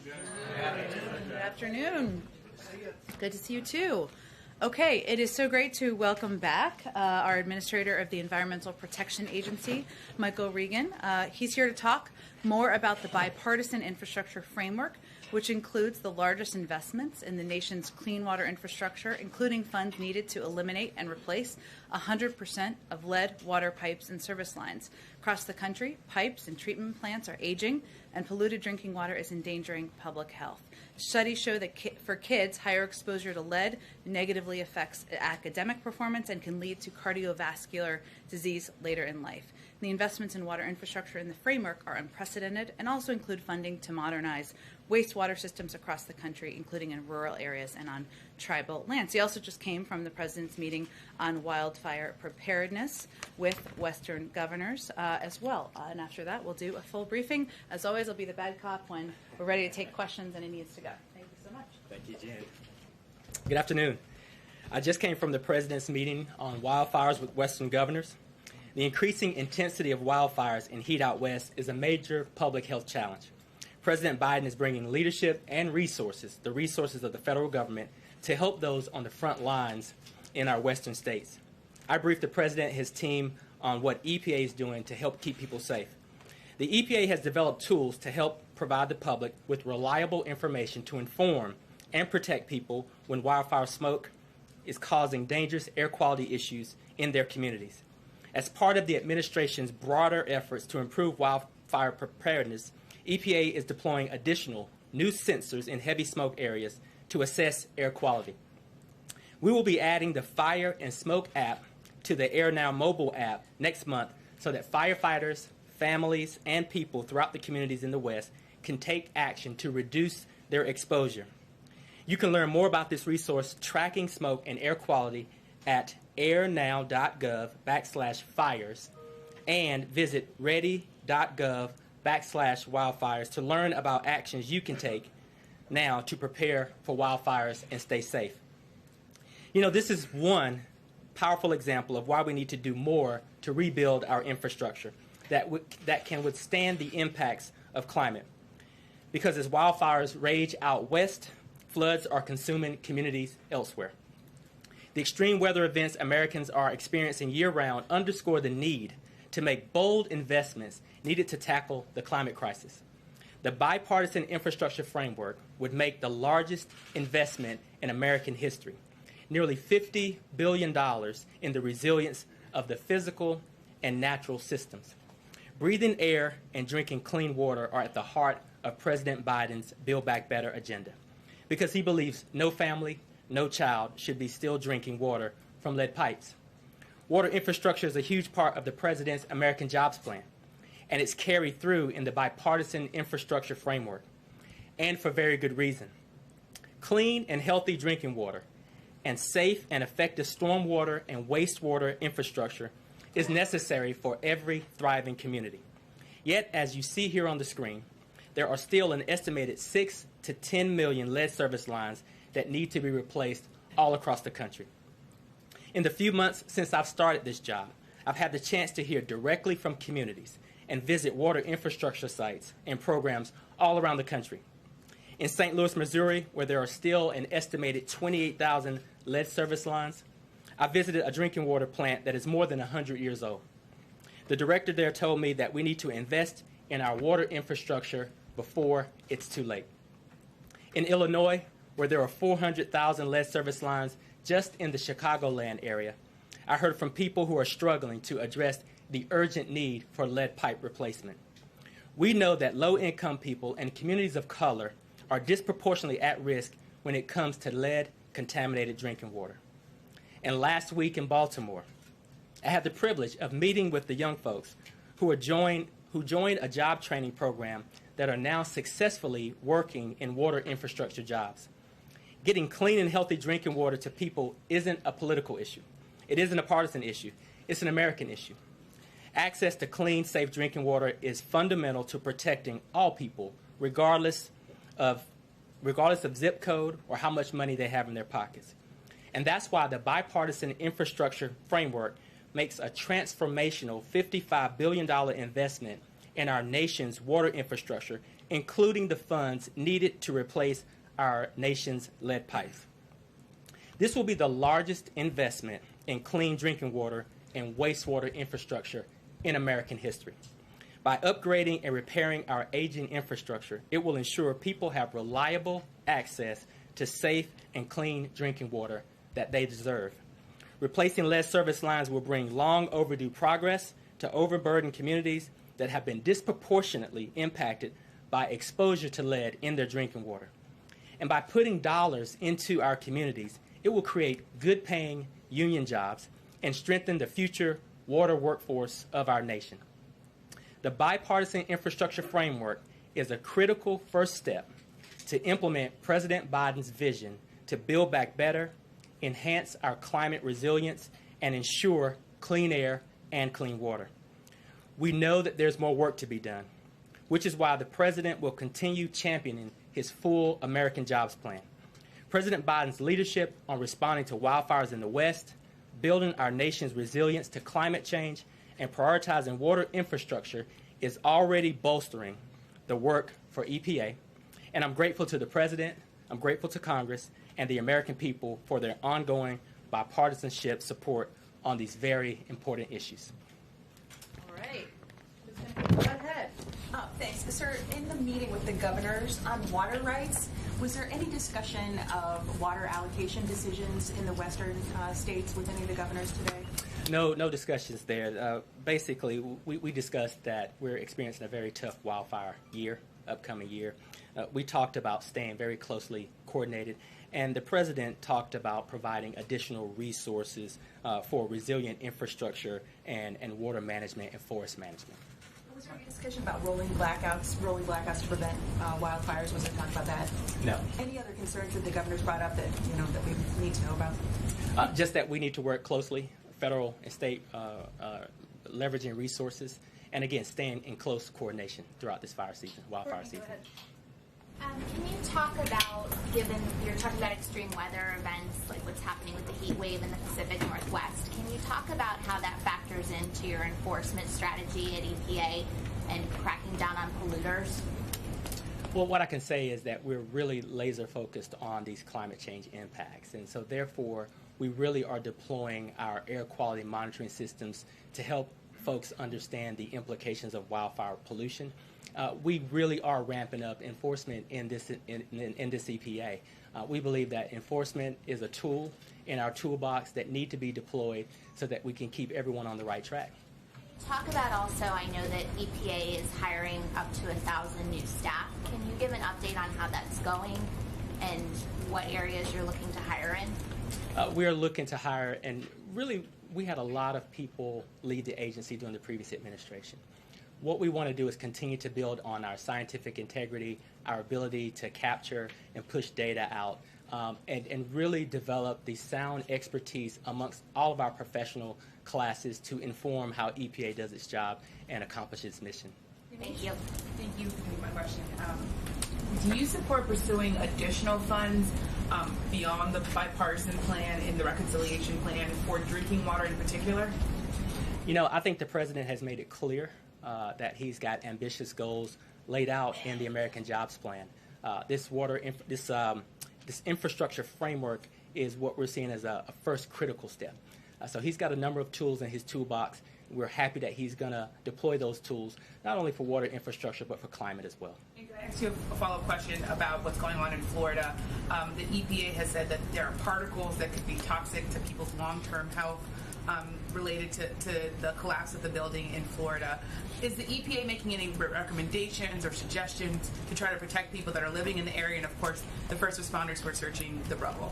Good afternoon. Good to see you too. Okay, it is so great to welcome back our Administrator of the Environmental Protection Agency, Michael Regan. He's here to talk more about the Bipartisan Infrastructure Framework, which includes the largest investments in the nation's clean water infrastructure, including funds needed to eliminate and replace 100% of lead water pipes and service lines. Across the country, pipes and treatment plants are aging, and polluted drinking water is endangering public health. Studies show that for kids, higher exposure to lead negatively affects academic performance and can lead to cardiovascular disease later in life. The investments in water infrastructure in the framework are unprecedented and also include funding to modernize wastewater systems across the country, including in rural areas and on tribal lands. He also just came from the President's meeting on wildfire preparedness with Western governors as well. And after that, we'll do a full briefing. As always, I'll be the bad cop when we're ready to take questions and it needs to go. Thank you so much. Thank you, Jen. Good afternoon. I just came from the President's meeting on wildfires with Western governors. The increasing intensity of wildfires in heat out west is a major public health challenge. President Biden is bringing leadership and resources, the resources of the federal government, to help those on the front lines in our western states. I briefed the President and his team on what EPA is doing to help keep people safe. The EPA has developed tools to help provide the public with reliable information to inform and protect people when wildfire smoke is causing dangerous air quality issues in their communities. As part of the administration's broader efforts to improve wildfire preparedness, EPA is deploying additional new sensors in heavy smoke areas to assess air quality. We will be adding the Fire and Smoke app to the Air Now mobile app next month so that firefighters, families, and people throughout the communities in the West can take action to reduce their exposure. You can learn more about this resource tracking smoke and air quality at airnow.gov/fires and visit ready.gov/wildfires to learn about actions you can take now to prepare for wildfires and stay safe. You know, this is one powerful example of why we need to do more to rebuild our infrastructure that can withstand the impacts of climate. Because as wildfires rage out west, floods are consuming communities elsewhere. The extreme weather events Americans are experiencing year-round underscore the need to make bold investments needed to tackle the climate crisis. The Bipartisan Infrastructure Framework would make the largest investment in American history, nearly $50 billion in the resilience of the physical and natural systems. Breathing air and drinking clean water are at the heart of President Biden's Build Back Better agenda, because he believes no family, no child should be still drinking water from lead pipes. Water infrastructure is a huge part of the President's American Jobs Plan, and it's carried through in the Bipartisan Infrastructure Framework, and for very good reason. Clean and healthy drinking water and safe and effective stormwater and wastewater infrastructure is necessary for every thriving community. Yet, as you see here on the screen, there are still an estimated 6 to 10 million lead service lines that need to be replaced all across the country. In the few months since I've started this job, I've had the chance to hear directly from communities and visit water infrastructure sites and programs all around the country. In St. Louis, Missouri, where there are still an estimated 28,000 lead service lines, I visited a drinking water plant that is more than 100 years old. The director there told me that we need to invest in our water infrastructure before it's too late. In Illinois, where there are 400,000 lead service lines just in the Chicagoland area, I heard from people who are struggling to address the urgent need for lead pipe replacement. We know that low-income people and communities of color are disproportionately at risk when it comes to lead-contaminated drinking water. And last week in Baltimore, I had the privilege of meeting with the young folks who joined a job training program that are now successfully working in water infrastructure jobs. Getting clean and healthy drinking water to people isn't a political issue. It isn't a partisan issue. It's an American issue. Access to clean, safe drinking water is fundamental to protecting all people, regardless of zip code or how much money they have in their pockets. And that's why the Bipartisan Infrastructure Framework makes a transformational $55 billion investment in our nation's water infrastructure including the funds needed to replace our nation's lead pipes. This will be the largest investment in clean drinking water and wastewater infrastructure in American history. By upgrading and repairing our aging infrastructure, it will ensure people have reliable access to safe and clean drinking water that they deserve. Replacing lead service lines will bring long overdue progress to overburdened communities that have been disproportionately impacted by exposure to lead in their drinking water. And by putting dollars into our communities, it will create good-paying union jobs and strengthen the future water workforce of our nation. The Bipartisan Infrastructure Framework is a critical first step to implement President Biden's vision to build back better, enhance our climate resilience, and ensure clean air and clean water. We know that there's more work to be done, which is why the President will continue championing his full American Jobs Plan. President Biden's leadership on responding to wildfires in the West, building our nation's resilience to climate change, and prioritizing water infrastructure is already bolstering the work for EPA. And I'm grateful to the President, I'm grateful to Congress, and the American people for their ongoing bipartisanship support on these very important issues. All right. Go ahead. Thanks. Sir, in the meeting with the governors on water rights, was there any discussion of water allocation decisions in the western states with any of the governors today? No discussions there. Basically, we discussed that we're experiencing a very tough wildfire year, upcoming year. We talked about staying very closely coordinated, and the President talked about providing additional resources for resilient infrastructure and water management and forest management. Was there any discussion about rolling blackouts to prevent wildfires? Was there talk about that? No. Any other concerns that the governors brought up that that we need to know about? Just that we need to work closely, federal and state, leveraging resources, and again, staying in close coordination throughout this wildfire season. Can you talk about, given you're talking about extreme weather events like what's happening with the heat wave in the Pacific Northwest, can you talk about how that factors into your enforcement strategy at EPA and cracking down on polluters? Well, what I can say is that we're really laser focused on these climate change impacts, and so therefore we really are deploying our air quality monitoring systems to help folks understand the implications of wildfire pollution. We really are ramping up enforcement in this EPA. We believe that enforcement is a tool in our toolbox that need to be deployed so that we can keep everyone on the right track. Talk about also, I know that EPA is hiring up to 1,000 new staff. Can you give an update on how that's going and what areas you're looking to hire in? We are looking to hire, and really we had a lot of people leave the agency during the previous administration. What we want to do is continue to build on our scientific integrity, our ability to capture and push data out, and really develop the sound expertise amongst all of our professional classes to inform how EPA does its job and accomplish its mission. Thank you. Thank you for taking my question. Do you support pursuing additional funds beyond the bipartisan plan in the reconciliation plan for drinking water in particular? You know, I think the President has made it clear that he's got ambitious goals laid out in the American Jobs Plan. This infrastructure framework is what we're seeing as a first critical step. So he's got a number of tools in his toolbox. We're happy that he's going to deploy those tools, not only for water infrastructure, but for climate as well. Can I ask you a follow-up question about what's going on in Florida? The EPA has said that there are particles that could be toxic to people's long-term health related to the collapse of the building in Florida. Is the EPA making any recommendations or suggestions to try to protect people that are living in the area and, of course, the first responders who are searching the rubble?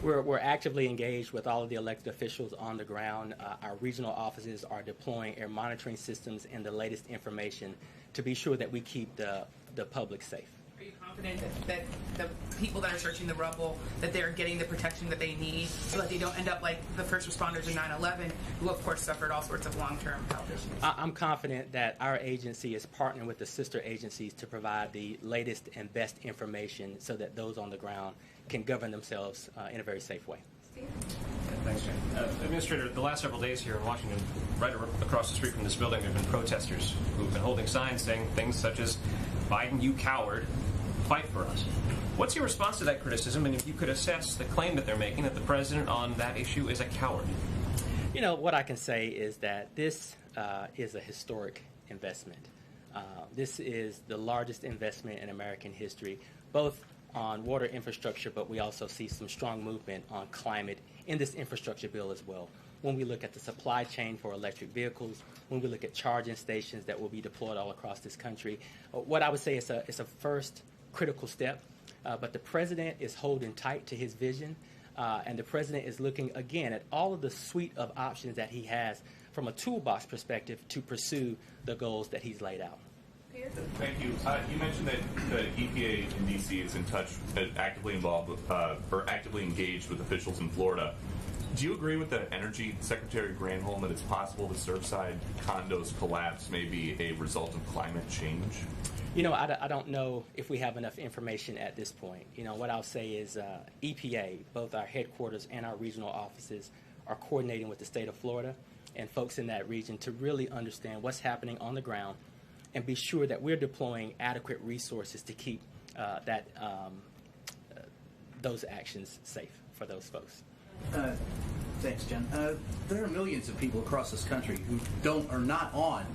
We're actively engaged with all of the elected officials on the ground. Our regional offices are deploying air monitoring systems and the latest information to be sure that we keep the public safe. Are you confident that the people that are searching the rubble, that they're getting the protection that they need so that they don't end up like the first responders in 9/11, who of course suffered all sorts of long-term health issues? I'm confident that our agency is partnering with the sister agencies to provide the latest and best information so that those on the ground can govern themselves in a very safe way. Steve? Thanks, Jane. Administrator, the last several days here in Washington, right across the street from this building, there have been protesters who've been holding signs saying things such as, "Biden, you coward, fight for us." What's your response to that criticism, and if you could assess the claim that they're making that the president on that issue is a coward? You know, what I can say is that this is a historic investment. This is the largest investment in American history, both on water infrastructure, but we also see some strong movement on climate in this infrastructure bill as well. When we look at the supply chain for electric vehicles, when we look at charging stations that will be deployed all across this country, what I would say is a first critical step, but the president is holding tight to his vision, and the president is looking again at all of the suite of options that he has from a toolbox perspective to pursue the goals that he's laid out. Thank you. You mentioned that the EPA in D.C. is in touch, actively involved with, or actively engaged with officials in Florida. Do you agree with the Energy Secretary Granholm that it's possible the Surfside condos collapse may be a result of climate change? You know, I don't know if we have enough information at this point. You know, what I'll say is EPA, both our headquarters and our regional offices, are coordinating with the state of Florida and folks in that region to really understand what's happening on the ground and be sure that we're deploying adequate resources to keep those actions safe for those folks. Thanks, Jen. There are millions of people across this country who are not on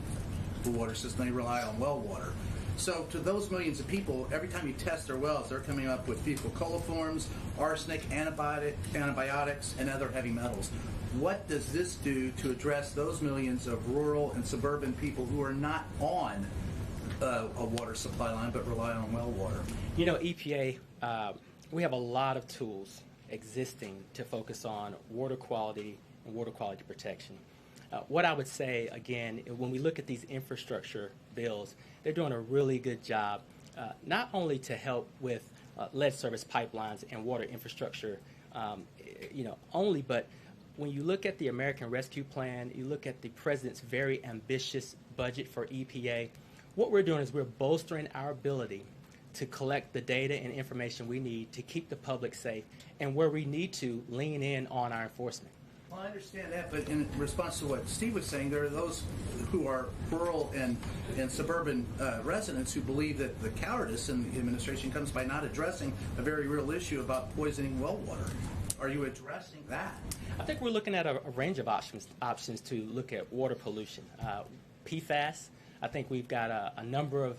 the water system. They rely on well water. So to those millions of people, every time you test their wells, they're coming up with fecal coliforms, arsenic, antibiotics, and other heavy metals. What does this do to address those millions of rural and suburban people who are not on a water supply line but rely on well water? You know, EPA, we have a lot of tools existing to focus on water quality and water quality protection. What I would say, again, when we look at these infrastructure bills, they're doing a really good job, not only to help with lead service pipelines and water infrastructure, but when you look at the American Rescue Plan, you look at the president's very ambitious budget for EPA, what we're doing is we're bolstering our ability to collect the data and information we need to keep the public safe, and where we need to lean in on our enforcement. Well, I understand that, but in response to what Steve was saying, there are those who are rural and suburban residents who believe that the cowardice in the administration comes by not addressing a very real issue about poisoning well water. Are you addressing that? I think we're looking at a range of options to look at water pollution. PFAS, I think we've got a number of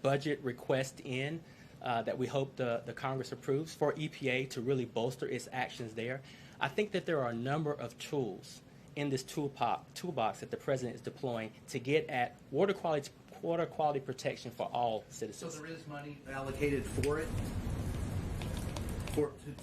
budget requests in that we hope the Congress approves for EPA to really bolster its actions there. I think that there are a number of tools in this toolbox that the president is deploying to get at water quality protection for all citizens. So there is money allocated for it?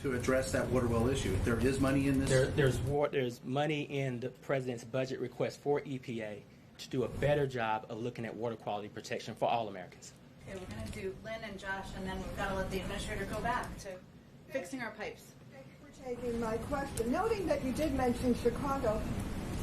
To address that water well issue. There is money in this? There's money in the president's budget request for EPA to do a better job of looking at water quality protection for all Americans. Okay, we're going to do Lynn and Josh, and then we've got to let the administrator go back to fixing our pipes. Thank you for taking my question. Noting that you did mention Chicago,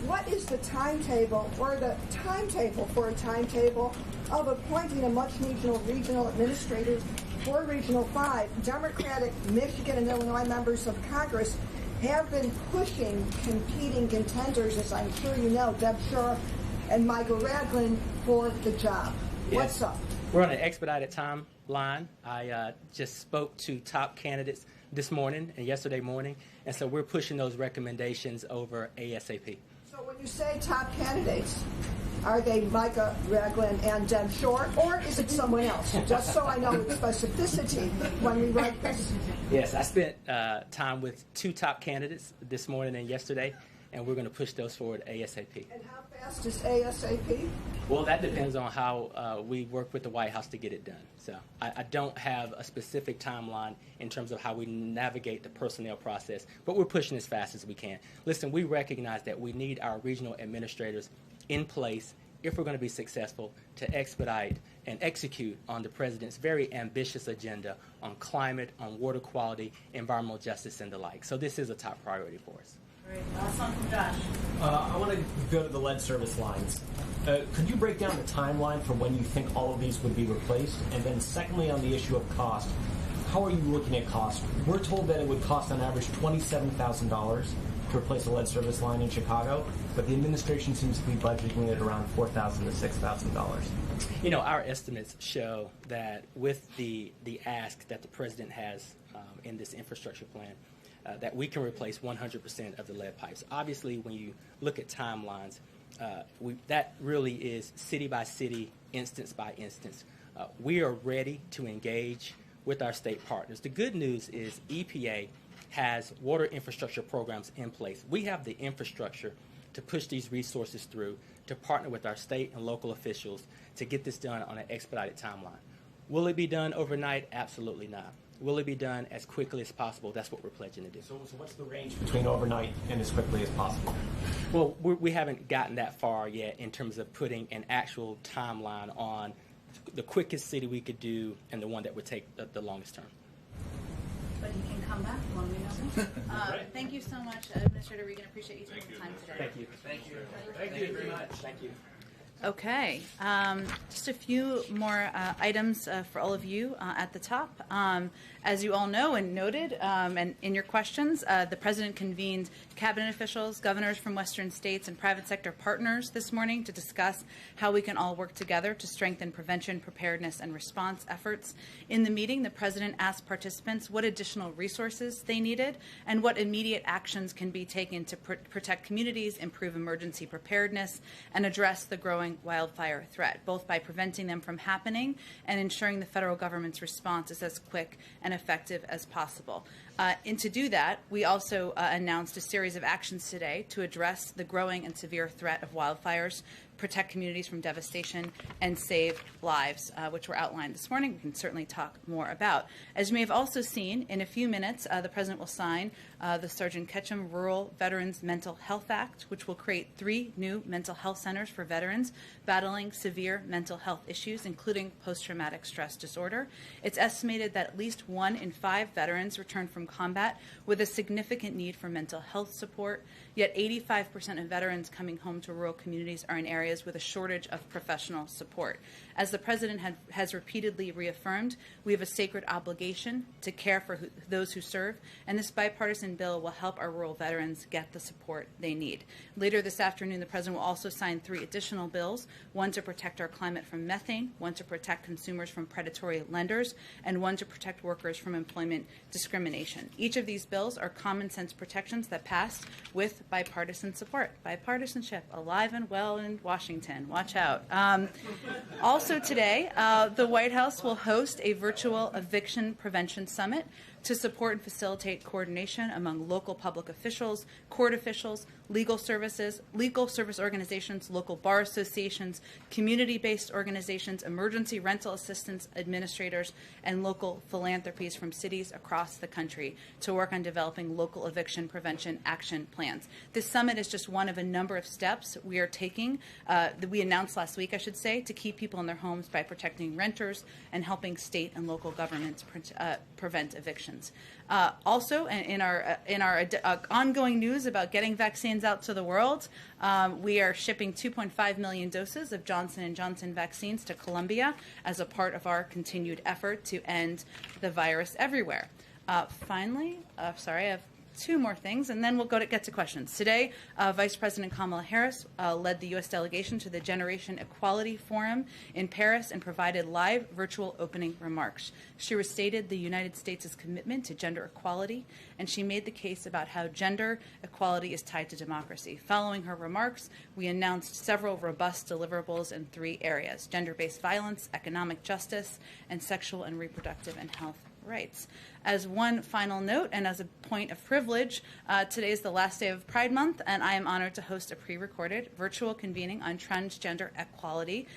what is the timetable or the timetable for a timetable of appointing a much-needed regional administrator for Regional 5? Democratic Michigan and Illinois members of Congress have been pushing competing contenders, as I'm sure you know, Deb Schor and Michael Ragland, for the job. What's up? We're on an expedited timeline. I just spoke to top candidates this morning and yesterday morning, and so we're pushing those recommendations over ASAP. So when you say top candidates, are they Micah Ragland and Deb Schor, or is it someone else? Just so I know with specificity when we write this. Yes, I spent time with two top candidates this morning and yesterday, and we're going to push those forward ASAP. And how fast is ASAP? Well, that depends on how we work with the White House to get it done. So I don't have a specific timeline in terms of how we navigate the personnel process, but we're pushing as fast as we can. Listen, we recognize that we need our regional administrators in place if we're going to be successful to expedite and execute on the president's very ambitious agenda on climate, on water quality, environmental justice, and the like. So this is a top priority for us. Great. Last one from Josh. I want to go to the lead service lines. Could you break down the timeline for when you think all of these would be replaced? And then secondly, on the issue of cost, how are you looking at cost? We're told that it would cost on average $27,000 to replace a lead service line in Chicago, but the administration seems to be budgeting it around $4,000 to $6,000. You know, our estimates show that with the ask that the president has in this infrastructure plan, that we can replace 100% of the lead pipes. Obviously, when you look at timelines, that really is city by city, instance by instance. We are ready to engage with our state partners. The good news is EPA has water infrastructure programs in place. We have the infrastructure to push these resources through, to partner with our state and local officials to get this done on an expedited timeline. Will it be done overnight? Absolutely not. Will it be done as quickly as possible? That's what we're pledging to do. So what's the range between overnight and as quickly as possible? Well, we haven't gotten that far yet in terms of putting an actual timeline on the quickest city we could do and the one that would take the longest term. But you can come back when we know. Thank you so much, Administrator Regan. Appreciate you taking the time today. Thank you. Thank you. Thank you very much. Thank you. Okay, just a few more items for all of you at the top. As you all know and noted, and in your questions, the President convened cabinet officials, governors from Western states, and private sector partners this morning to discuss how we can all work together to strengthen prevention, preparedness, and response efforts. In the meeting, the President asked participants what additional resources they needed and what immediate actions can be taken to protect communities, improve emergency preparedness, and address the growing wildfire threat, both by preventing them from happening and ensuring the federal government's response is as quick and effective as possible. And to do that, we also announced a series of actions today to address the growing and severe threat of wildfires, protect communities from devastation, and save lives, which were outlined this morning. We can certainly talk more about. As you may have also seen, in a few minutes, the President will sign the Sergeant Ketchum Rural Veterans Mental Health Act, which will create 3 new mental health centers for veterans battling severe mental health issues, including post-traumatic stress disorder. It's estimated that at least 1 in 5 veterans return from combat with a significant need for mental health support, yet 85% of veterans coming home to rural communities are in areas with a shortage of professional support. As the President has repeatedly reaffirmed, we have a sacred obligation to care for those who serve, and this bipartisan bill will help our rural veterans get the support they need. Later this afternoon, the President will also sign 3 additional bills, one to protect our climate from methane, one to protect consumers from predatory lenders, and one to protect workers from employment discrimination. Each of these bills are common sense protections that passed with bipartisan support. Bipartisanship, alive and well in Washington. Watch out. Also today, the White House will host a virtual eviction prevention summit to support and facilitate coordination among local public officials, court officials, legal service organizations, local bar associations, community-based organizations, emergency rental assistance administrators, and local philanthropies from cities across the country to work on developing local eviction prevention action plans. This summit is just one of a number of steps we are taking, that we announced last week, I should say, to keep people in their homes by protecting renters and helping state and local governments prevent evictions. Also, in our ongoing news about getting vaccines out to the world, we are shipping 2.5 million doses of Johnson & Johnson vaccines to Colombia as a part of our continued effort to end the virus everywhere. Finally, I have 2 more things, and then we'll get to questions. Today, Vice President Kamala Harris led the U.S. delegation to the Generation Equality Forum in Paris and provided live virtual opening remarks. She restated the United States' commitment to gender equality, and she made the case about how gender equality is tied to democracy. Following her remarks, we announced several robust deliverables in 3 areas: gender-based violence, economic justice, and sexual and reproductive and health rights. As one final note, and as a point of privilege, today is the last day of Pride Month, and I am honored to host a pre-recorded virtual convening on transgender equality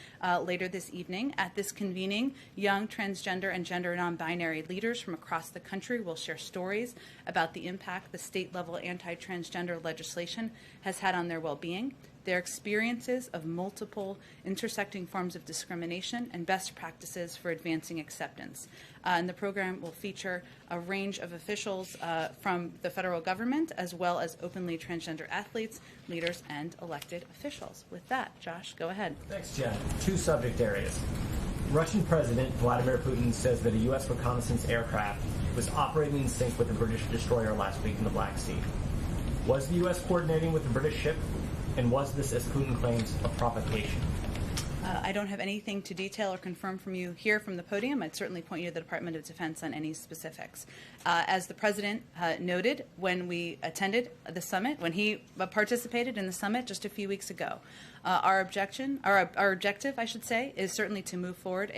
later this evening. At this convening, young transgender and gender non-binary leaders from across the country will share stories about the impact the state-level anti-transgender legislation has had on their well-being, their experiences of multiple intersecting forms of discrimination, and best practices for advancing acceptance. And the program will feature a range of officials from the federal government, as well as openly transgender athletes, leaders, and elected officials. With that, Josh, go ahead. Thanks, Jen. 2 subject areas. Russian President Vladimir Putin says that a U.S. reconnaissance aircraft was operating in sync with a British destroyer last week in the Black Sea. Was the U.S. coordinating with the British ship? And was this, as Putin claims, a provocation? I don't have anything to detail or confirm from you here from the podium. I'd certainly point you to the Department of Defense on any specifics. As the President noted when we attended the summit, when he participated in the summit just a few weeks ago, our objective, I should say, is certainly to move forward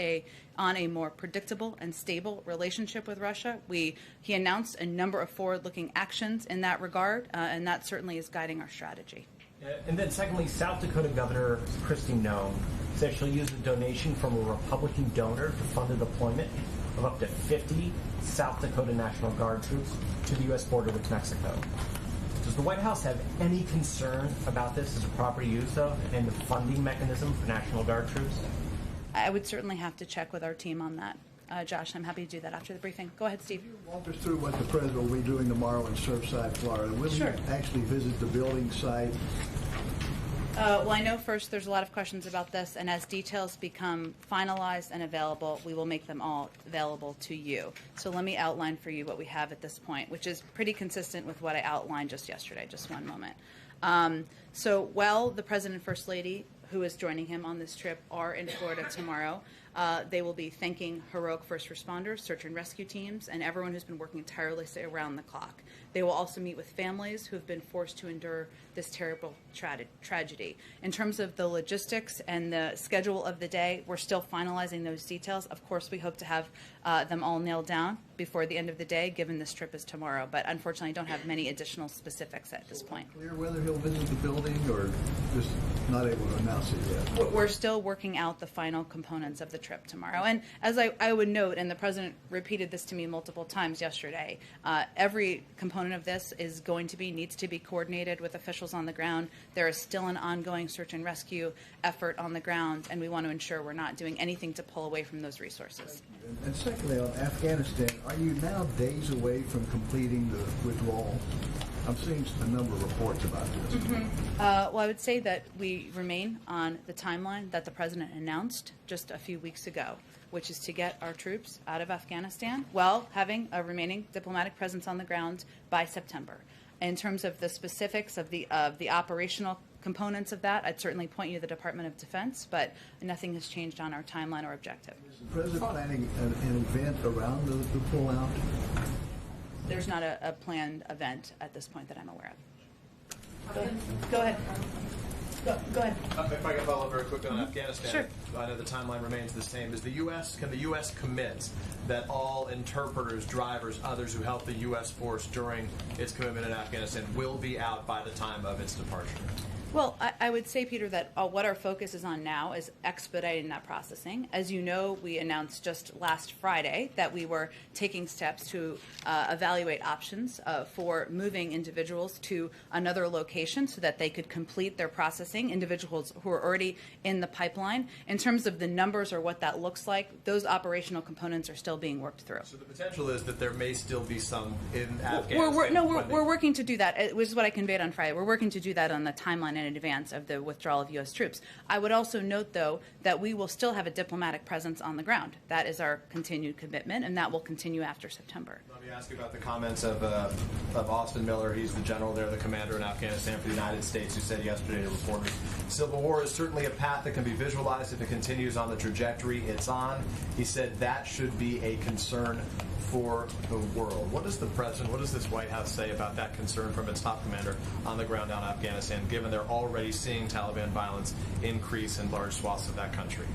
on a more predictable and stable relationship with Russia. He announced a number of forward-looking actions in that regard, and that certainly is guiding our strategy. And then secondly, South Dakota Governor Kristi Noem said she'll use a donation from a Republican donor to fund the deployment of up to 50 South Dakota National Guard troops to the U.S. border with Mexico. Does the White House have any concern about this as a proper use of and the funding mechanism for National Guard troops? I would certainly have to check with our team on that. Josh, I'm happy to do that after the briefing. Go ahead, Steve. Walk us through what the President will be doing tomorrow in Surfside, Florida. Will he actually visit the building site? Well, I know first there's a lot of questions about this, and as details become finalized and available, we will make them all available to you. So let me outline for you what we have at this point, which is pretty consistent with what I outlined just yesterday. Just one moment. So while the President and First Lady, who is joining him on this trip, are in Florida tomorrow, they will be thanking heroic first responders, search and rescue teams, and everyone who's been working tirelessly around the clock. They will also meet with families who have been forced to endure this terrible tragedy. In terms of the logistics and the schedule of the day, we're still finalizing those details. Of course, we hope to have them all nailed down before the end of the day, given this trip is tomorrow. But unfortunately, I don't have many additional specifics at this point. Clear whether he'll visit the building or just not able to announce it yet? We're still working out the final components of the trip tomorrow. And as I would note, and the President repeated this to me multiple times yesterday, every component of this needs to be coordinated with officials on the ground. There is still an ongoing search and rescue effort on the ground, and we want to ensure we're not doing anything to pull away from those resources. And secondly, on Afghanistan, are you now days away from completing the withdrawal? I'm seeing a number of reports about this. Well, I would say that we remain on the timeline that the President announced just a few weeks ago, which is to get our troops out of Afghanistan while having a remaining diplomatic presence on the ground by September. In terms of the specifics of the operational components of that, I'd certainly point you to the Department of Defense, but nothing has changed on our timeline or objective. Is the President planning an event around the pullout? There's not a planned event at this point that I'm aware of. Go ahead. Go ahead. If I can follow up very quickly on Afghanistan. Sure. I know the timeline remains the same. Can the U.S. commit that all interpreters, drivers, others who help the U.S. force during its commitment in Afghanistan will be out by the time of its departure? Well, I would say, Peter, that what our focus is on now is expediting that processing. As you know, we announced just last Friday that we were taking steps to evaluate options for moving individuals to another location so that they could complete their processing, individuals who are already in the pipeline. In terms of the numbers or what that looks like, those operational components are still being worked through. So the potential is that there may still be some in Afghanistan. We're working to do that, which is what I conveyed on Friday. We're working to do that on the timeline in advance of the withdrawal of U.S. troops. I would also note, though, that we will still have a diplomatic presence on the ground. That is our continued commitment, and that will continue after September. Let me ask you about the comments of Austin Miller. He's the general there, the commander in Afghanistan for the United States, who said yesterday to reporters, civil war is certainly a path that can be visualized if it continues on the trajectory it's on. He said that should be a concern for the world. What does the President, what does this White House say about that concern from its top commander on the ground down in Afghanistan, given they're already seeing Taliban violence increase in large swaths of that country?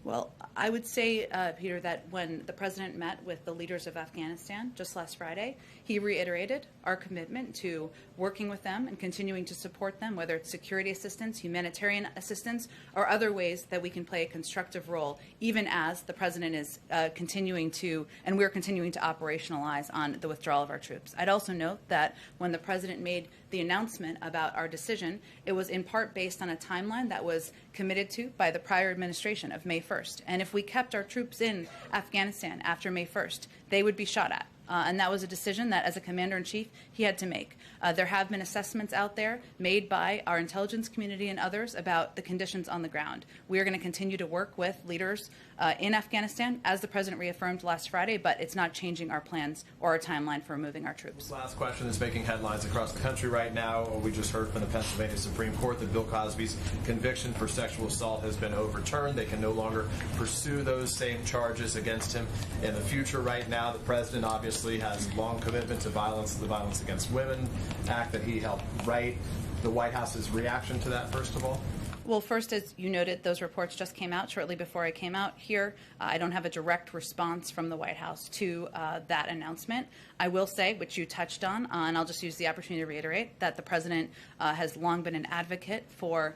Well, I would say, Peter, that when the President met with the leaders of Afghanistan just last Friday, he reiterated our commitment to working with them and continuing to support them, whether it's security assistance, humanitarian assistance, or other ways that we can play a constructive role, even as the President is continuing to, and we're continuing to operationalize on the withdrawal of our troops. I'd also note that when the President made the announcement about our decision, it was in part based on a timeline that was committed to by the prior administration of May 1st. And if we kept our troops in Afghanistan after May 1st, they would be shot at. And that was a decision that, as a commander-in-chief, he had to make. There have been assessments out there made by our intelligence community and others about the conditions on the ground. We are going to continue to work with leaders in Afghanistan, as the president reaffirmed last Friday, but it's not changing our plans or our timeline for moving our troops. Last question is making headlines across the country right now. We just heard from the Pennsylvania Supreme Court that Bill Cosby's conviction for sexual assault has been overturned. They can no longer pursue those same charges against him in the future. Right now, the president obviously has long commitment to violence, the Violence Against Women Act that he helped write. The White House's reaction to that, first of all? Well, first, as you noted, those reports just came out shortly before I came out here. I don't have a direct response from the White House to that announcement. I will say, which you touched on, and I'll just use the opportunity to reiterate, that the president has long been an advocate for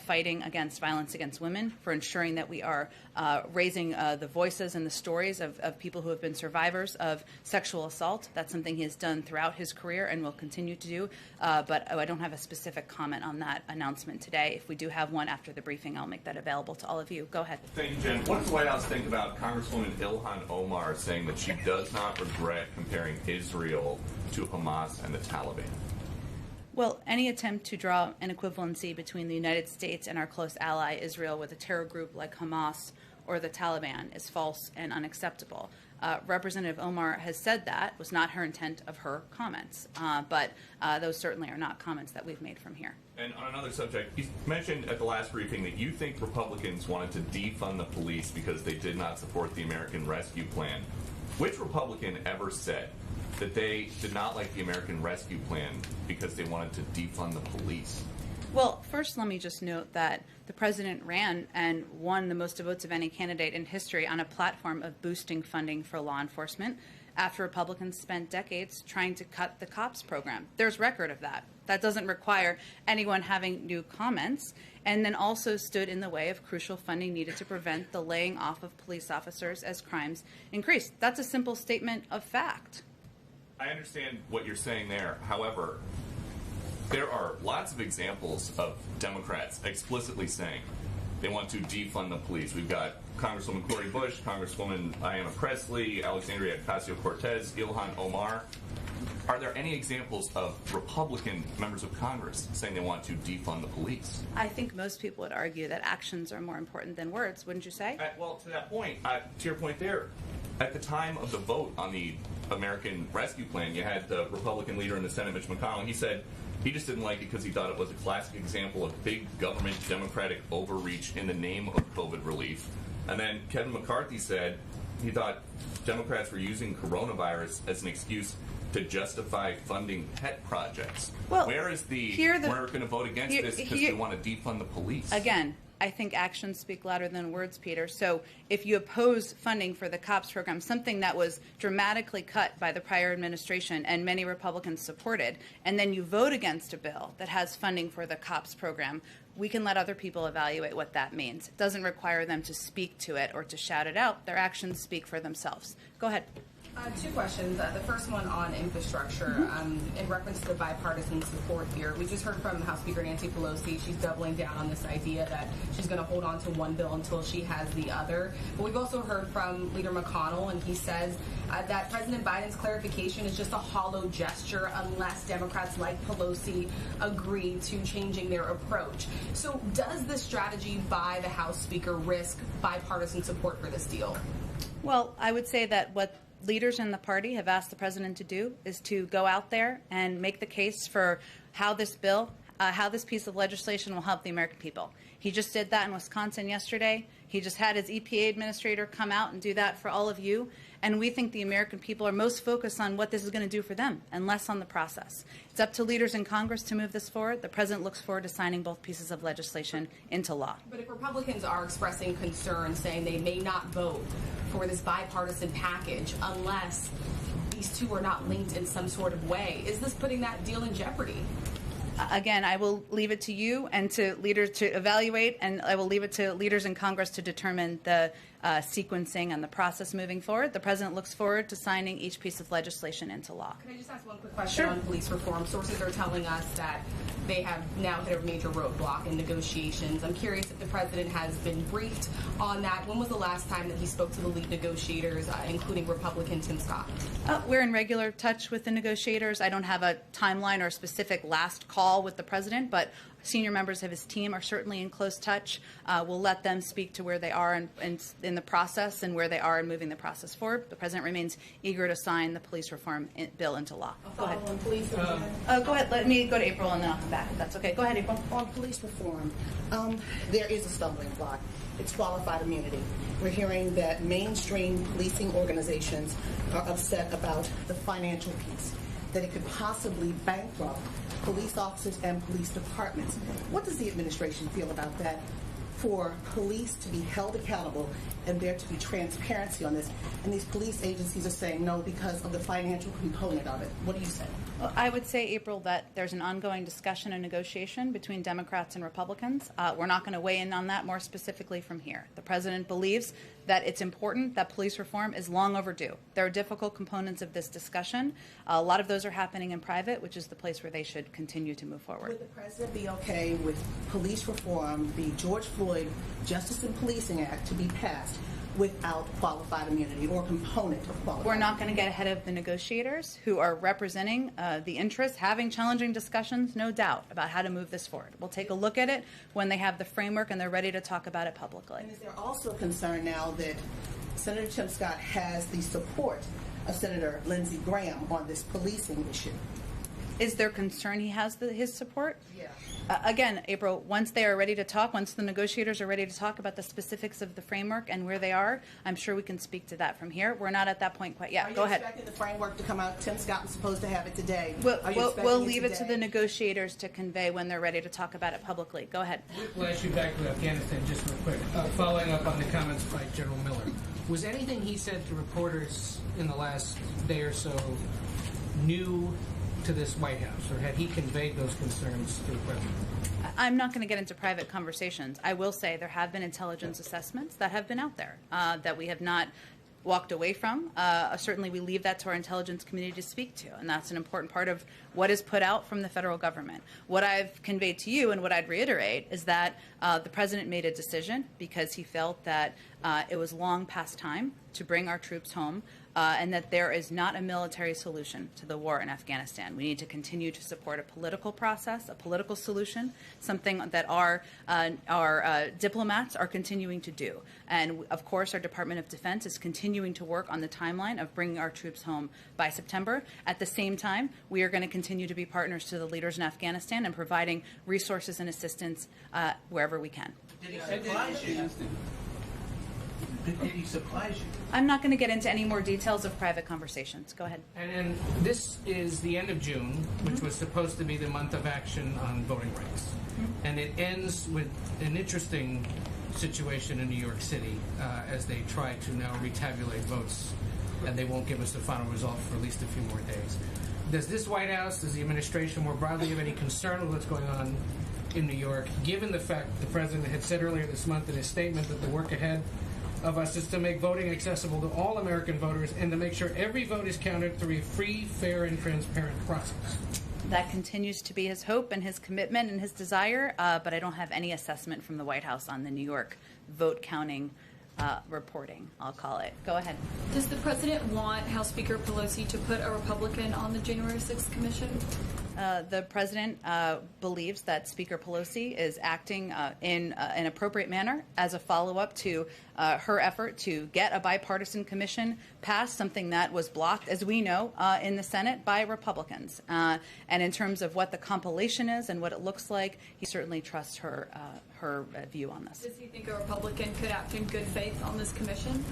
fighting against violence against women, for ensuring that we are raising the voices and the stories of people who have been survivors of sexual assault. That's something he has done throughout his career and will continue to do. But I don't have a specific comment on that announcement today. If we do have one after the briefing, I'll make that available to all of you. Go ahead. Thank you, Jen. What does the White House think about Congresswoman Ilhan Omar saying that she does not regret comparing Israel to Hamas and the Taliban? Well, any attempt to draw an equivalency between the United States and our close ally Israel with a terror group like Hamas or the Taliban is false and unacceptable. Representative Omar has said that was not her intent of her comments, but those certainly are not comments that we've made from here. And on another subject, you mentioned at the last briefing that you think Republicans wanted to defund the police because they did not support the American Rescue Plan. Which Republican ever said that they did not like the American Rescue Plan because they wanted to defund the police? Well, first, let me just note that the president ran and won the most votes of any candidate in history on a platform of boosting funding for law enforcement after Republicans spent decades trying to cut the COPS program. There's record of that. That doesn't require anyone having new comments, and then also stood in the way of crucial funding needed to prevent the laying off of police officers as crimes increased. That's a simple statement of fact. I understand what you're saying there. However, there are lots of examples of Democrats explicitly saying they want to defund the police. We've got Congresswoman Cori Bush, Congresswoman Ayanna Pressley, Alexandria Ocasio-Cortez, Ilhan Omar. Are there any examples of Republican members of Congress saying they want to defund the police? I think most people would argue that actions are more important than words, wouldn't you say? Well, to that point, to your point there, at the time of the vote on the American Rescue Plan, you had the Republican leader in the Senate, Mitch McConnell, and he said he just didn't like it because he thought it was a classic example of big government Democratic overreach in the name of COVID relief. And then Kevin McCarthy said he thought Democrats were using coronavirus as an excuse to justify funding pet projects. Well, where is we're going to vote against this because we want to defund the police? Again, I think actions speak louder than words, Peter. So if you oppose funding for the COPS program, something that was dramatically cut by the prior administration and many Republicans supported, and then you vote against a bill that has funding for the COPS program, we can let other people evaluate what that means. It doesn't require them to speak to it or to shout it out. Their actions speak for themselves. Go ahead. Two questions. The first one on infrastructure. In reference to the bipartisan support here, we just heard from House Speaker Nancy Pelosi. She's doubling down on this idea that she's going to hold on to one bill until she has the other. But we've also heard from Leader McConnell, and he says that President Biden's clarification is just a hollow gesture unless Democrats like Pelosi agree to changing their approach. So does this strategy by the House Speaker risk bipartisan support for this deal? Well, I would say that what leaders in the party have asked the president to do is to go out there and make the case for how this bill, how this piece of legislation will help the American people. He just did that in Wisconsin yesterday. He just had his EPA administrator come out and do that for all of you. And we think the American people are most focused on what this is going to do for them and less on the process. It's up to leaders in Congress to move this forward. The president looks forward to signing both pieces of legislation into law. But if Republicans are expressing concern, saying they may not vote for this bipartisan package unless these two are not linked in some sort of way, is this putting that deal in jeopardy? Again, I will leave it to you and to leaders to evaluate, and I will leave it to leaders in Congress to determine the sequencing and the process moving forward. The President looks forward to signing each piece of legislation into law. Can I just ask one quick question Sure. on police reform? Sources are telling us that they have now hit a major roadblock in negotiations. I'm curious if the President has been briefed on that. When was the last time that he spoke to the lead negotiators, including Republican Tim Scott? We're in regular touch with the negotiators. I don't have a timeline or a specific last call with the President, but senior members of his team are certainly in close touch. We'll let them speak to where they are in the process and where they are in moving the process forward. The President remains eager to sign the police reform bill into law. Go ahead. On police reform. Go ahead. Let me go to April and then I'll come back if that's okay. Go ahead, April. On police reform, there is a stumbling block. It's qualified immunity. We're hearing that mainstream policing organizations are upset about the financial piece, that it could possibly bankrupt police officers and police departments. What does the administration feel about that? For police to be held accountable and there to be transparency on this, and these police agencies are saying no because of the financial component of it. What do you say? Well, I would say, April, that there's an ongoing discussion and negotiation between Democrats and Republicans. We're not going to weigh in on that more specifically from here. The President believes that it's important that police reform is long overdue. There are difficult components of this discussion. A lot of those are happening in private, which is the place where they should continue to move forward. Would the President be okay with police reform, the George Floyd Justice and Policing Act, to be passed without qualified immunity or component of qualified? We're not going to get ahead of the negotiators who are representing the interests, having challenging discussions, no doubt, about how to move this forward. We'll take a look at it when they have the framework and they're ready to talk about it publicly. And is there also concern now that Senator Tim Scott has the support of Senator Lindsey Graham on this policing issue? Is there concern he has his support? Yeah. Again, April, once they are ready to talk, once the negotiators are ready to talk about the specifics of the framework and where they are, I'm sure we can speak to that from here. We're not at that point quite yet. Go ahead. Are you expecting the framework to come out? Tim Scott was supposed to have it today. We'll leave it to the negotiators to convey when they're ready to talk about it publicly. Go ahead. We'll ask you back to Afghanistan just real quick. Following up on the comments by General Miller. Was anything he said to reporters in the last day or so new to this White House, or had he conveyed those concerns to the President? I'm not going to get into private conversations. I will say there have been intelligence assessments that have been out there that we have not walked away from. Certainly we leave that to our intelligence community to speak to, and that's an important part of what is put out from the federal government. What I've conveyed to you and what I'd reiterate is that the President made a decision because he felt that it was long past time to bring our troops home, and that there is not a military solution to the war in Afghanistan. We need to continue to support a political process, a political solution, something that our diplomats are continuing to do. And of course, our Department of Defense is continuing to work on the timeline of bringing our troops home by September. At the same time, we are going to continue to be partners to the leaders in Afghanistan and providing resources and assistance wherever we can. Did he surprise you? Did he surprise you? I'm not going to get into any more details of private conversations. Go ahead. And this is the end of June, which was supposed to be the month of action on voting rights. And it ends with an interesting situation in New York City as they try to now retabulate votes, and they won't give us the final result for at least a few more days. Does this White House, does the administration more broadly have any concern with what's going on in New York, given the fact the President had said earlier this month in his statement that the work ahead of us is to make voting accessible to all American voters and to make sure every vote is counted through a free, fair, and transparent process? That continues to be his hope and his commitment and his desire, but I don't have any assessment from the White House on the New York vote counting reporting, I'll call it. Go ahead. Does the President want House Speaker Pelosi to put a Republican on the January 6th commission? The President believes that Speaker Pelosi is acting in an appropriate manner as a follow-up to her effort to get a bipartisan commission passed, something that was blocked, as we know, in the Senate by Republicans. And in terms of what the compilation is and what it looks like, he certainly trusts her view on this. Does he think a Republican could act in good faith on this commission?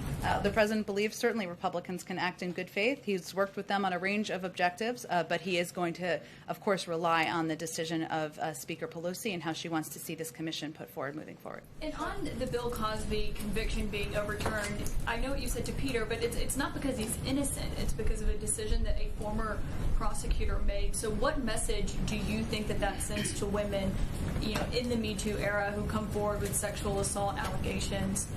The President believes certainly Republicans can act in good faith. He's worked with them on a range of objectives, but he is going to, of course, rely on the decision of Speaker Pelosi and how she wants to see this commission put forward moving forward. And on the Bill Cosby conviction being overturned, I know what you said to Peter, but it's not because he's innocent. It's because of a decision that a former prosecutor made. So what message do you think that sends to women, in the Me Too era who come forward with sexual assault allegations,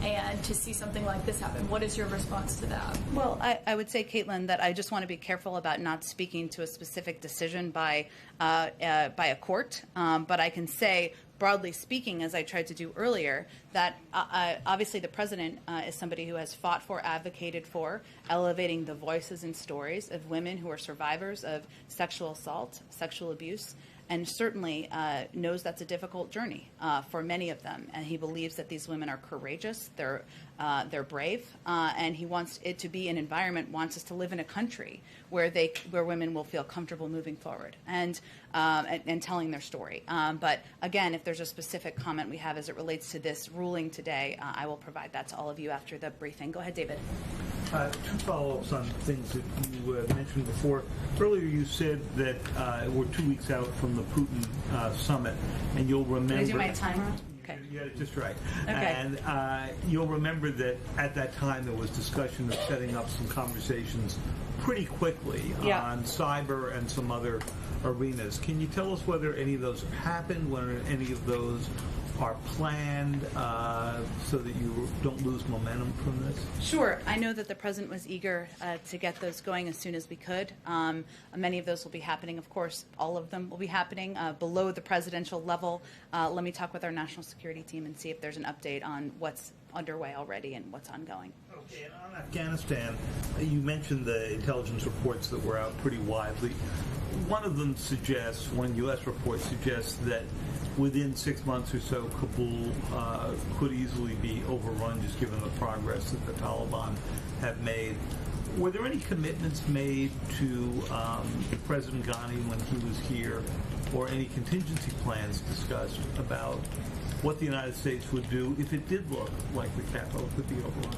and to see something like this happen. What is your response to that? Well, I would say, Caitlin, that I just want to be careful about not speaking to a specific decision by a court, but I can say, broadly speaking, as I tried to do earlier, that obviously the president is somebody who has fought for, advocated for, elevating the voices and stories of women who are survivors of sexual assault, sexual abuse, and certainly knows that's a difficult journey for many of them. And he believes that these women are courageous, they're brave, and he wants it to be an environment, wants us to live in a country where women will feel comfortable moving forward and telling their story. But again, if there's a specific comment we have as it relates to this ruling today, I will provide that to all of you after the briefing. Go ahead, David. Two follow-ups on things that you mentioned before. Earlier you said that we're 2 weeks out from the Putin summit, and you'll remember... Can I do my timer? Okay. Yeah, just right. Okay. And you'll remember that at that time there was discussion of setting up some conversations pretty quickly on cyber and some other arenas. Can you tell us whether any of those have happened, whether any of those are planned so that you don't lose momentum from this? Sure. I know that the president was eager to get those going as soon as we could. Many of those will be happening. Of course, all of them will be happening below the presidential level. Let me talk with our national security team and see if there's an update on what's underway already and what's ongoing. Okay, and on Afghanistan, you mentioned the intelligence reports that were out pretty widely. One of them suggests, one U.S. report suggests that within 6 months or so, Kabul could easily be overrun, just given the progress that the Taliban have made. Were there any commitments made to President Ghani when he was here, or any contingency plans discussed about what the United States would do if it did look like the capital could be overrun?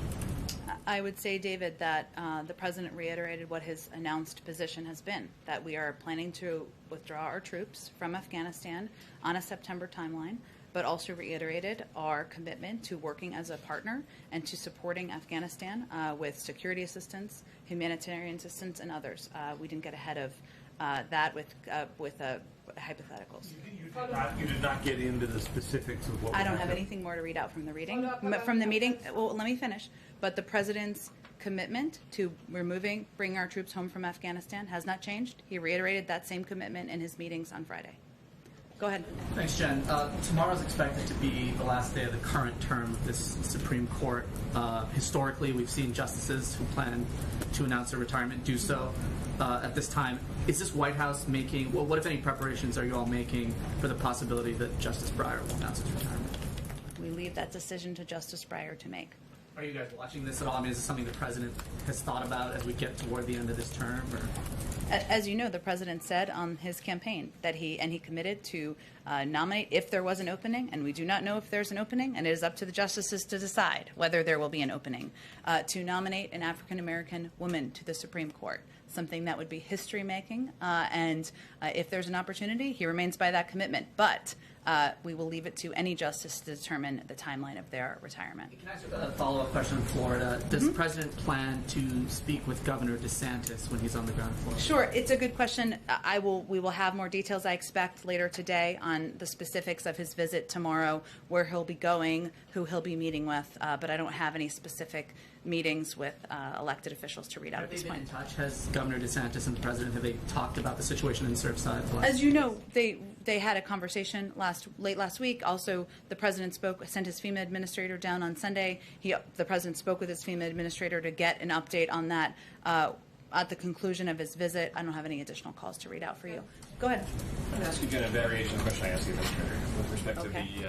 I would say, David, that the president reiterated what his announced position has been, that we are planning to withdraw our troops from Afghanistan on a September timeline, but also reiterated our commitment to working as a partner and to supporting Afghanistan with security assistance, humanitarian assistance, and others. We didn't get ahead of that with hypotheticals. You did not get into the specifics of what I don't have anything more to read out from the reading, from the meeting. Well, let me finish. But the president's commitment to bringing our troops home from Afghanistan has not changed. He reiterated that same commitment in his meetings on Friday. Go ahead. Thanks, Jen. Tomorrow's expected to be the last day of the current term of this Supreme Court. Historically, we've seen justices who plan to announce their retirement do so at this time. Is this White House making, well, what if any preparations are you all making for the possibility that Justice Breyer will announce his retirement? We leave that decision to Justice Breyer to make. Are you guys watching this at all? I mean, is this something the president has thought about as we get toward the end of this term? Or? As you know, the president said on his campaign that he committed to nominate if there was an opening, and we do not know if there's an opening, and it is up to the justices to decide whether there will be an opening, to nominate an African-American woman to the Supreme Court, something that would be history-making, and if there's an opportunity, he remains by that commitment. But we will leave it to any justice to determine the timeline of their retirement. Can I ask a follow-up question on Florida? Does the president plan to speak with Governor DeSantis when he's on the ground in Florida? Sure, it's a good question. We will have more details, I expect, later today on the specifics of his visit tomorrow, where he'll be going, who he'll be meeting with, but I don't have any specific meetings with elected officials to read out at this point. Have they been in touch? Has Governor DeSantis and the president, have they talked about the situation in Surfside? As you know, they had a conversation late last week. Also, the president sent his FEMA administrator down on Sunday. The president spoke with his FEMA administrator to get an update on that at the conclusion of his visit. I don't have any additional calls to read out for you. Go ahead. I'm going to ask you again a variation of the question I asked the administrator with respect to the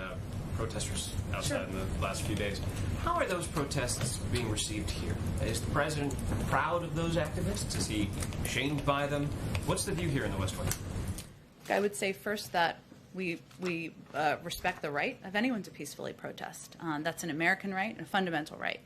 protesters outside in the last few days. How are those protests being received here? Is the president proud of those activists? Is he shamed by them? What's the view here in the West Wing? I would say first that we respect the right of anyone to peacefully protest. That's an American right and a fundamental right.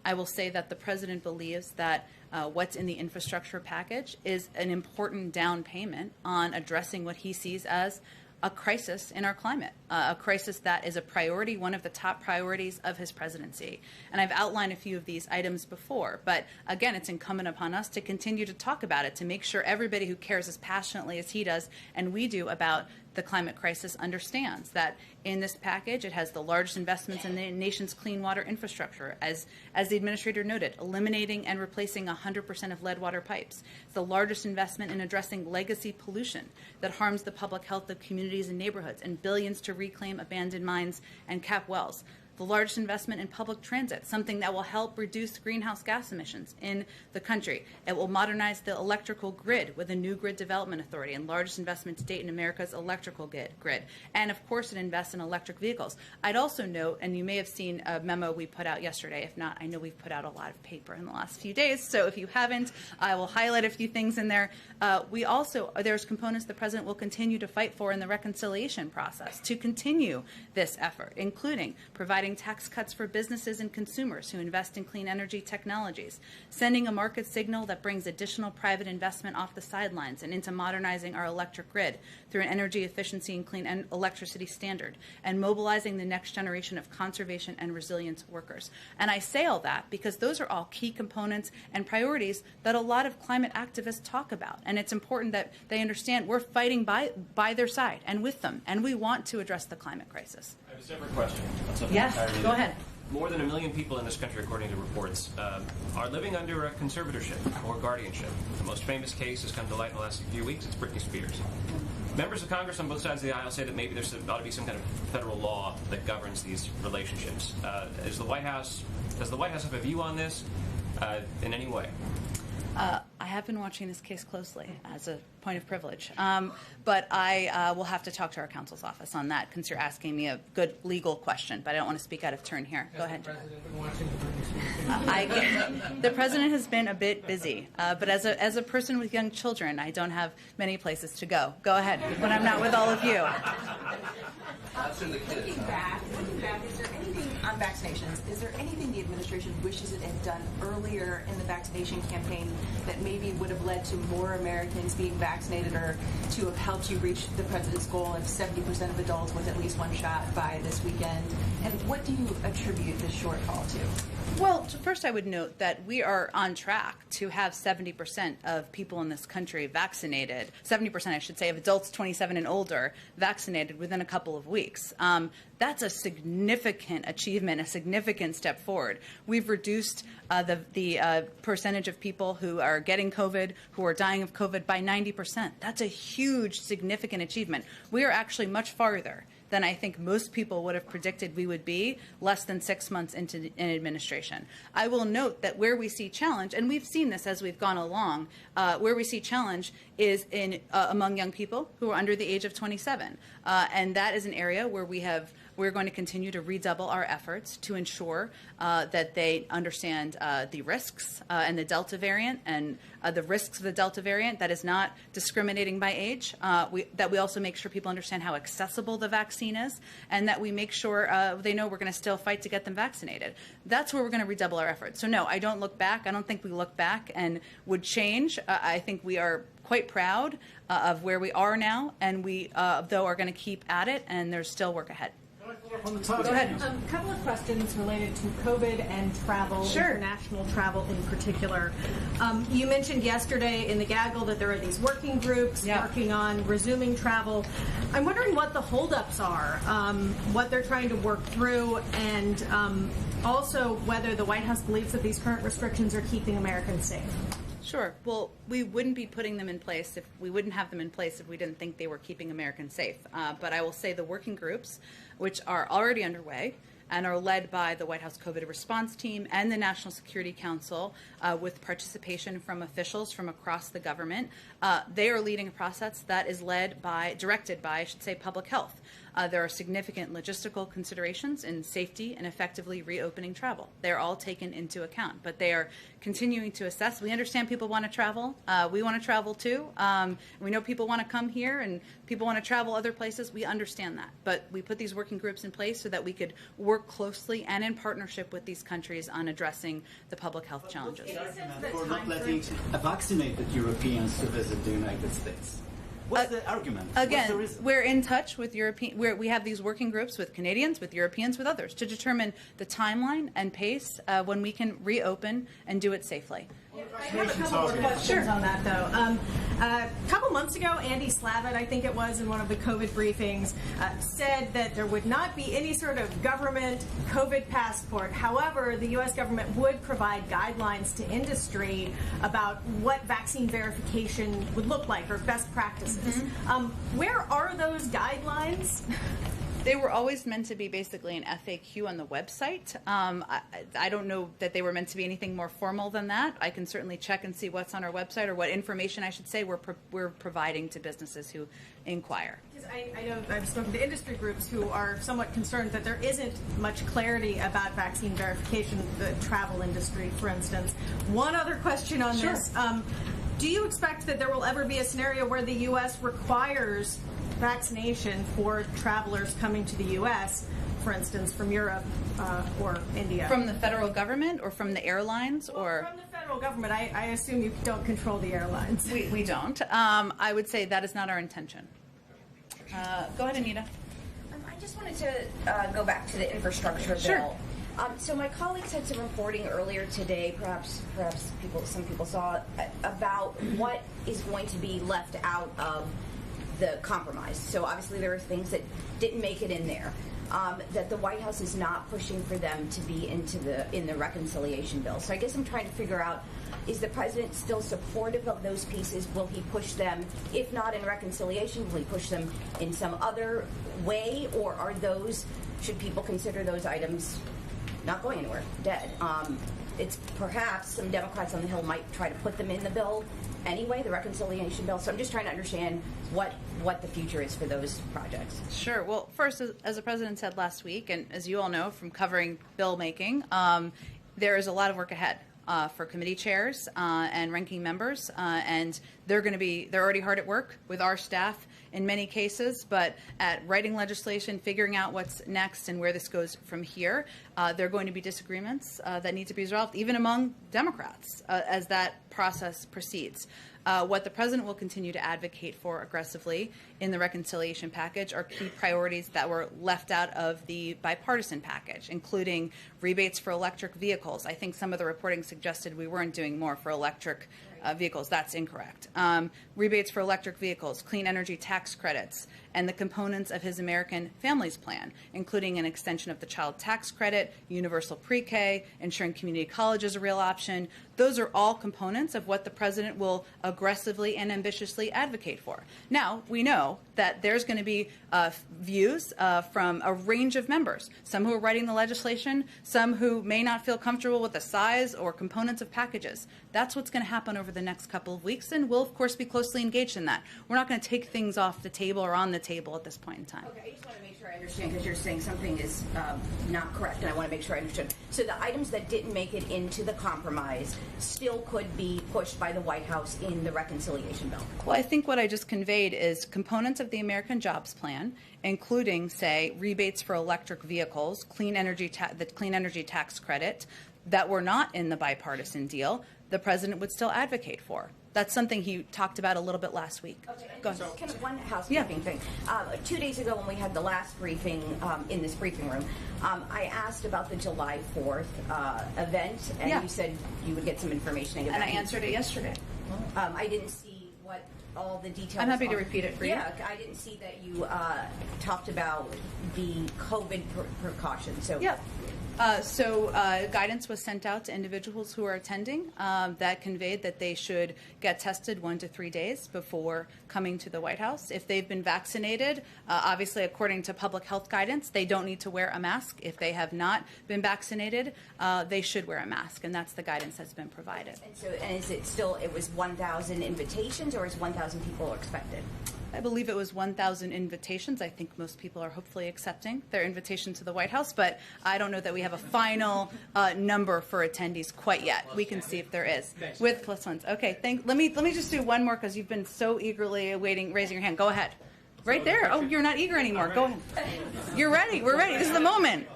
I will say that the president believes that what's in the infrastructure package is an important down payment on addressing what he sees as a crisis in our climate, a crisis that is a priority, one of the top priorities of his presidency. And I've outlined a few of these items before, but again, it's incumbent upon us to continue to talk about it, to make sure everybody who cares as passionately as he does and we do about the climate crisis understands that in this package it has the largest investments in the nation's clean water infrastructure, as the administrator noted, eliminating and replacing 100% of lead water pipes. It's the largest investment in addressing legacy pollution that harms the public health of communities and neighborhoods, and billions to reclaim abandoned mines and cap wells. The largest investment in public transit, something that will help reduce greenhouse gas emissions in the country. It will modernize the electrical grid with a new grid development authority, and largest investment to date in America's electrical grid. And of course, it invests in electric vehicles. I'd also note, and you may have seen a memo we put out yesterday. If not, I know we've put out a lot of paper in the last few days. So if you haven't, I will highlight a few things in there. There's components the president will continue to fight for in the reconciliation process to continue this effort, including providing tax cuts for businesses and consumers who invest in clean energy technologies, sending a market signal that brings additional private investment off the sidelines and into modernizing our electric grid through an energy efficiency and clean electricity standard, and mobilizing the next generation of conservation and resilience workers. And I say all that because those are all key components and priorities that a lot of climate activists talk about. And it's important that they understand we're fighting by their side and with them, and we want to address the climate crisis. I have a separate question. Yes, go ahead. More than 1 million people in this country, according to reports, are living under a conservatorship or guardianship. The most famous case has come to light in the last few weeks. It's Britney Spears. Members of Congress on both sides of the aisle say that maybe there ought to be some kind of federal law that governs these relationships. Does the White House have a view on this in any way? I have been watching this case closely as a point of privilege, but I will have to talk to our counsel's office on that, since you're asking me a good legal question, but I don't want to speak out of turn here. Go ahead. Has the president been watching the Britney Spears? The president has been a bit busy, but as a person with young children, I don't have many places to go. Go ahead, when I'm not with all of you. Looking back, is there anything on vaccinations? Is there anything the administration wishes it had done earlier in the vaccination campaign that maybe would have led to more Americans being vaccinated, or to have helped you reach the president's goal of 70% of adults with at least one shot by this weekend? And what do you attribute this shortfall to? Well, first I would note that we are on track to have 70% of people in this country vaccinated, 70% I should say, of adults 27 and older vaccinated within a couple of weeks. That's a significant achievement, a significant step forward. We've reduced the percentage of people who are getting COVID, who are dying of COVID, by 90%. That's a huge, significant achievement. We are actually much farther than I think most people would have predicted we would be less than 6 months into an administration. I will note that where we see challenge, and we've seen this as we've gone along, where we see challenge is in among young people who are under the age of 27. And that is an area where we're going to continue to redouble our efforts to ensure that they understand the risks and the Delta variant, and the risks of the Delta variant that is not discriminating by age, that we also make sure people understand how accessible the vaccine is, and that we make sure they know we're going to still fight to get them vaccinated. That's where we're going to redouble our efforts. So no, I don't look back. I don't think we look back and would change. I think we are quite proud of where we are now, and we, though, are going to keep at it, and there's still work ahead. Go ahead. A couple of questions related to COVID and travel, international travel in particular. You mentioned yesterday in the gaggle that there are these working groups working on resuming travel. I'm wondering what the holdups are, what they're trying to work through, and also whether the White House believes that these current restrictions are keeping Americans safe. Sure. Well, we wouldn't be putting them in place if we wouldn't have them in place if we didn't think they were keeping Americans safe. But I will say the working groups, which are already underway and are led by the White House COVID response team and the National Security Council, with participation from officials from across the government, they are leading a process that is directed by, I should say, public health. There are significant logistical considerations in safety and effectively reopening travel. They're all taken into account, but they are continuing to assess. We understand people want to travel. We want to travel too. We know people want to come here and people want to travel other places. We understand that, but we put these working groups in place so that we could work closely and in partnership with these countries on addressing the public health challenges. For not letting vaccinated Europeans to visit the United States. What's the argument? Again, we're in touch with European. We have these working groups with Canadians, with Europeans, with others to determine the timeline and pace when we can reopen and do it safely. I have a couple more questions on that, though. A couple months ago, Andy Slavitt, I think it was, in one of the COVID briefings, said that there would not be any sort of government COVID passport. However, the U.S. government would provide guidelines to industry about what vaccine verification would look like, or best practices. Where are those guidelines? They were always meant to be basically an FAQ on the website. I don't know that they were meant to be anything more formal than that. I can certainly check and see what's on our website, or what information, I should say, we're providing to businesses who inquire. Because I know I've spoken to industry groups who are somewhat concerned that there isn't much clarity about vaccine verification, the travel industry, for instance. One other question on this. Do you expect that there will ever be a scenario where the U.S. requires vaccination for travelers coming to the U.S., for instance, from Europe or India? From the federal government, or from the airlines? Or from the federal government. I assume you don't control the airlines. We don't. I would say that is not our intention. Go ahead, Anita. I just wanted to go back to the infrastructure bill. So my colleagues had some reporting earlier today, perhaps some people saw, about what is going to be left out of the compromise. So obviously there are things that didn't make it in there, that the White House is not pushing for them to be in the reconciliation bill. So I guess I'm trying to figure out, is the president still supportive of those pieces? Will he push them, if not in reconciliation, will he push them in some other way? Or are those, should people consider those items not going anywhere, dead? It's perhaps some Democrats on the Hill might try to put them in the bill anyway, the reconciliation bill. So I'm just trying to understand what the future is for those projects. Sure. Well, first, as the president said last week, and as you all know from covering bill making, there is a lot of work ahead for committee chairs and ranking members, and they're already hard at work with our staff in many cases, but at writing legislation, figuring out what's next and where this goes from here. There are going to be disagreements that need to be resolved, even among Democrats, as that process proceeds. What the president will continue to advocate for aggressively in the reconciliation package are key priorities that were left out of the bipartisan package, including rebates for electric vehicles. I think some of the reporting suggested we weren't doing more for electric vehicles. That's incorrect. Rebates for electric vehicles, clean energy tax credits, and the components of his American Families Plan, including an extension of the child tax credit, universal pre-K, ensuring community college is a real option. Those are all components of what the president will aggressively and ambitiously advocate for. Now, we know that there's going to be views from a range of members, some who are writing the legislation, some who may not feel comfortable with the size or components of packages. That's what's going to happen over the next couple of weeks, and we'll, of course, be closely engaged in that. We're not going to take things off the table or on the table at this point in time. Okay, I just want to make sure I understand, because you're saying something is not correct, and I want to make sure I understood. So the items that didn't make it into the compromise still could be pushed by the White House in the reconciliation bill? Well, I think what I just conveyed is components of the American Jobs Plan, including, say, rebates for electric vehicles, the clean energy tax credit, that were not in the bipartisan deal, the president would still advocate for. That's something he talked about a little bit last week. Okay. Go ahead. Kind of one housekeeping thing. 2 days ago, when we had the last briefing in this briefing room, I asked about the July 4th event, and you said you would get some information. And I answered it yesterday. I didn't see what all the details. I'm happy to repeat it for you. Yeah, I didn't see that you talked about the COVID precautions. So yeah. So guidance was sent out to individuals who are attending that conveyed that they should get tested 1 to 3 days before coming to the White House. If they've been vaccinated, obviously according to public health guidance, they don't need to wear a mask. If they have not been vaccinated, they should wear a mask, and that's the guidance that's been provided. And is it still, it was 1,000 invitations, or is 1,000 people expected? I believe it was 1,000 invitations. I think most people are hopefully accepting their invitation to the White House, but I don't know that we have a final number for attendees quite yet. We can see if there is. With plus ones. Okay, let me just do one more, because you've been so eagerly awaiting raising your hand. Go ahead. Right there. Oh, you're not eager anymore. Go ahead. You're ready. We're ready. This is the moment.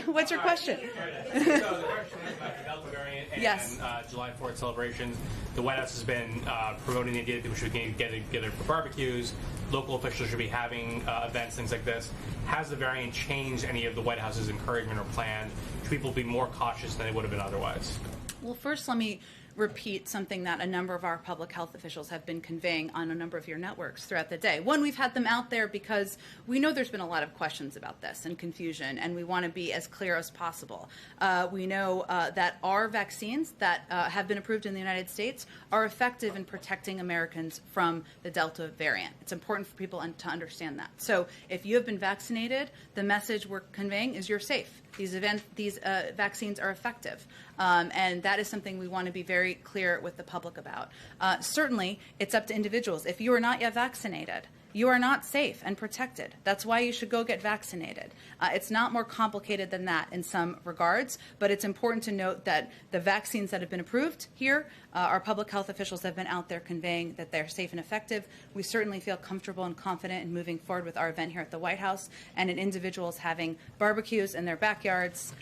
What's your question? So the question is about the Delta variant and yes. July 4th celebrations. The White House has been promoting the idea that we should get together for barbecues. Local officials should be having events, things like this. Has the variant changed any of the White House's encouragement or plan? Should people be more cautious than they would have been otherwise? Well, first, let me repeat something that a number of our public health officials have been conveying on a number of your networks throughout the day. One, we've had them out there because we know there's been a lot of questions about this and confusion, and we want to be as clear as possible. We know that our vaccines that have been approved in the United States are effective in protecting Americans from the Delta variant. It's important for people to understand that. So if you have been vaccinated, the message we're conveying is you're safe. These vaccines are effective. And that is something we want to be very clear with the public about. Certainly, it's up to individuals. If you are not yet vaccinated, you are not safe and protected. That's why you should go get vaccinated. It's not more complicated than that in some regards, but it's important to note that the vaccines that have been approved here, our public health officials have been out there conveying that they're safe and effective. We certainly feel comfortable and confident in moving forward with our event here at the White House and in individuals having barbecues in their backyards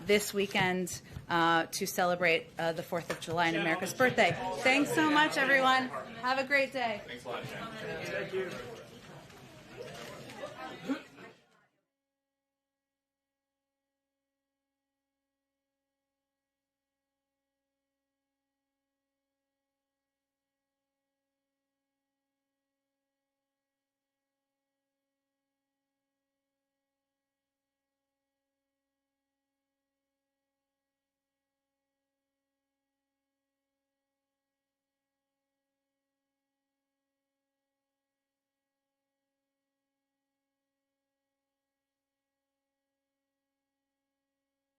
this weekend to celebrate the 4th of July and America's birthday. Thanks so much, everyone. Have a great day. Thanks a lot, Jen. Thank you.